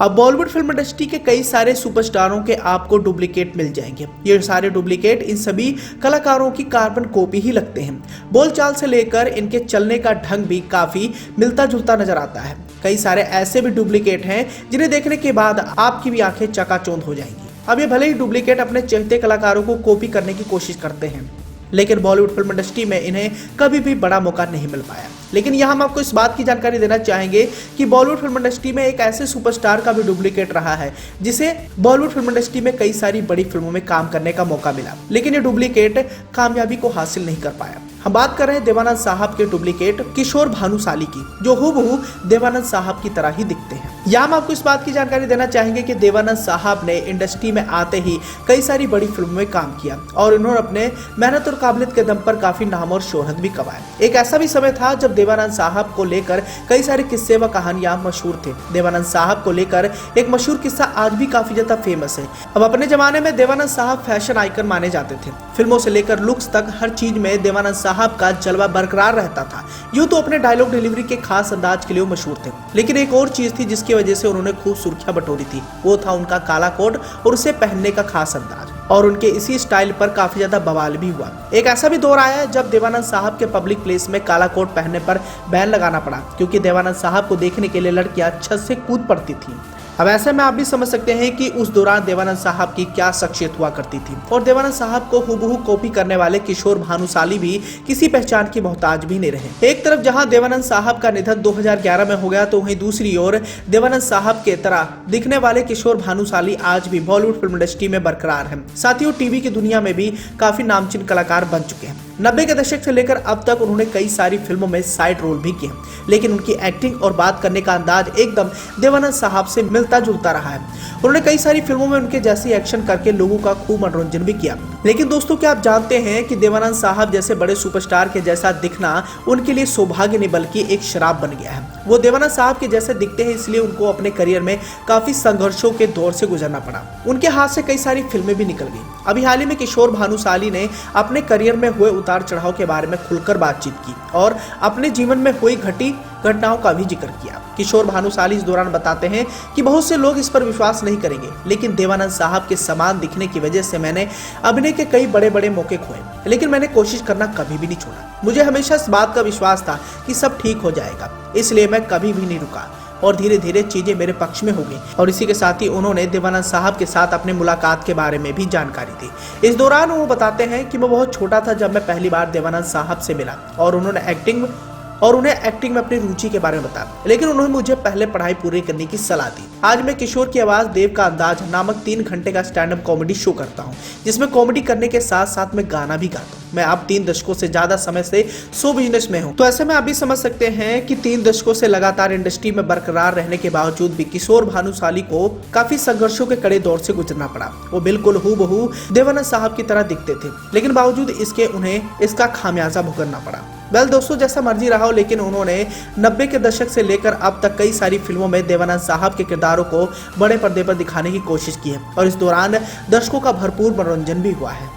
अब Bollywood film industry के कई सारे सुपरस्टारों के आपको डुप्लीकेट मिल जाएंगे। ये सारे डुप्लीकेट इन सभी कलाकारों की कार्बन कॉपी ही लगते हैं। बोलचाल से लेकर इनके चलने का ढंग भी काफी मिलता जुलता नजर आता है। कई सारे ऐसे भी डुप्लीकेट हैं जिन्हें देखने के बाद आपकी भी आंखें चकाचौंध हो जाएंगी। अब ये भले ही डुप्लीकेट अपने चहेते कलाकारों को कॉपी करने की कोशिश करते हैं, लेकिन बॉलीवुड फिल्म इंडस्ट्री में इन्हें कभी भी बड़ा मौका नहीं मिल पाया। लेकिन यहाँ हम आपको इस बात की जानकारी देना चाहेंगे कि बॉलीवुड फिल्म इंडस्ट्री में एक ऐसे सुपरस्टार का भी डुप्लीकेट रहा है जिसे बॉलीवुड फिल्म इंडस्ट्री में कई सारी बड़ी फिल्मों में काम करने का मौका मिला, लेकिन ये डुप्लीकेट कामयाबी को हासिल नहीं कर पाया। हम बात कर रहे हैं देवानंद साहब के डुप्लीकेट किशोर भानुशाली की, जो हूबहू देवानंद साहब की तरह ही दिखते हैं। यहाँ हम आपको इस बात की जानकारी देना चाहेंगे कि देवानंद साहब ने इंडस्ट्री में आते ही कई सारी बड़ी फिल्मों में काम किया और इन्होंने अपने मेहनत और काबिलियत के दम पर काफी नाम और शोहरत भी कमाए। एक ऐसा भी समय था जब देवानंद साहब को लेकर कई सारे किस्से व कहानियां मशहूर थे। देवानंद साहब को लेकर एक मशहूर किस्सा आज भी काफी ज्यादा फेमस है। अब अपने जमाने में देवानंद साहब फैशन आइकन माने जाते थे। फिल्मों से लेकर लुक्स तक हर चीज में देवानंद साहब का जलवा बरकरार रहता था। यूं तो अपने डायलॉग डिलीवरी के खास अंदाज के लिए मशहूर थे, लेकिन एक और चीज थी जिसकी वजह से उन्होंने खूब सुर्खियां बटोरी थी। वो था उनका काला कोट और उसे पहनने का खास अंदाज, और उनके इसी स्टाइल पर काफी ज्यादा बवाल भी हुआ। एक ऐसा भी दौर आया जब देवानंद साहब के पब्लिक प्लेस में काला कोट पहनने पर बैन लगाना पड़ा, क्योंकि देवानंद साहब को देखने के लिए लड़कियां छत से कूद पड़ती थी। अब ऐसे में आप भी समझ सकते हैं कि उस दौरान देवानंद साहब की क्या शख्सियत हुआ करती थी। और देवानंद साहब को हूबहू कॉपी करने वाले किशोर भानुशाली भी किसी पहचान की मोहताज भी नहीं रहे। एक तरफ जहां देवानंद साहब का निधन 2011 में हो गया, तो वहीं दूसरी ओर देवानंद साहब के तरह दिखने वाले किशोर भानुशाली आज भी बॉलीवुड फिल्म इंडस्ट्री में बरकरार है। साथ ही वो टीवी की दुनिया में भी काफी नामचीन कलाकार बन चुके हैं। 90 के दशक से लेकर अब तक उन्होंने कई सारी फिल्मों में साइड रोल भी किए, लेकिन उनकी एक्टिंग और बात करने का अंदाज एकदम देवानंद साहब से मिलता जुलता रहा है। उन्होंने कई सारी फिल्मों में उनके जैसी एक्शन करके लोगों का खूब मनोरंजन भी किया। लेकिन दोस्तों, क्या आप जानते हैं कि देवानंद साहब जैसे बड़े सुपरस्टार के जैसा दिखना उनके लिए सौभाग्य नहीं बल्कि एक शराब बन गया है। वो देवानंद साहब के जैसे दिखते हैं, इसलिए उनको अपने करियर में काफी संघर्षों के दौर से गुजरना पड़ा। उनके हाथ से कई सारी फिल्में भी निकल गई। अभी हाल ही में किशोर भानुशाली ने अपने करियर में हुए उतार चढ़ाव के बारे में खुलकर बातचीत की और अपने जीवन में हुई घटी घटनाओं का भी जिक्र किया। किशोर भानुशाली इस दौरान बताते हैं कि बहुत से लोग इस पर विश्वास नहीं करेंगे, लेकिन देवानंद साहब के समान दिखने की वजह से मैंने अभिनय के कई बड़े बड़े मौके खोए, लेकिन मैंने कोशिश करना कभी भी नहीं छोड़ा। मुझे हमेशा इस बात का विश्वास था कि सब ठीक हो जाएगा, इसलिए मैं कभी भी नहीं रुका और धीरे धीरे चीजें मेरे पक्ष में हो गई। और इसी के साथ ही उन्होंने देवानंद साहब के साथ अपने मुलाकात के बारे में भी जानकारी दी। इस दौरान वो बताते हैं कि मैं बहुत छोटा था जब मैं पहली बार देवानंद साहब से मिला और उन्हें एक्टिंग में अपनी रुचि के बारे में बताया, लेकिन उन्होंने मुझे पहले पढ़ाई पूरी करने की सलाह दी। आज मैं किशोर की आवाज देव का अंदाज नामक 3 घंटे का स्टैंड अप कॉमेडी शो करता हूं, जिसमें कॉमेडी करने के साथ साथ मैं गाना भी गाता हूं। मैं अब 3 दशकों से ज्यादा समय से शो बिजनेस में हूं, तो ऐसे में आप भी समझ सकते हैं कि 3 दशकों से लगातार इंडस्ट्री में बरकरार रहने के बावजूद भी किशोर भानुशाली को काफी संघर्षों के कड़े दौर से गुजरना पड़ा। वो बिल्कुल हूबहू देवानंद साहब की तरह दिखते थे, लेकिन बावजूद इसके उन्हें इसका खामियाजा भुगतना पड़ा। वेल दोस्तों, जैसा मर्जी रहा हो, लेकिन उन्होंने 90 के दशक से लेकर अब तक कई सारी फिल्मों में देवानंद साहब के किरदारों को बड़े पर्दे पर दिखाने की कोशिश की है और इस दौरान दर्शकों का भरपूर मनोरंजन भी हुआ है।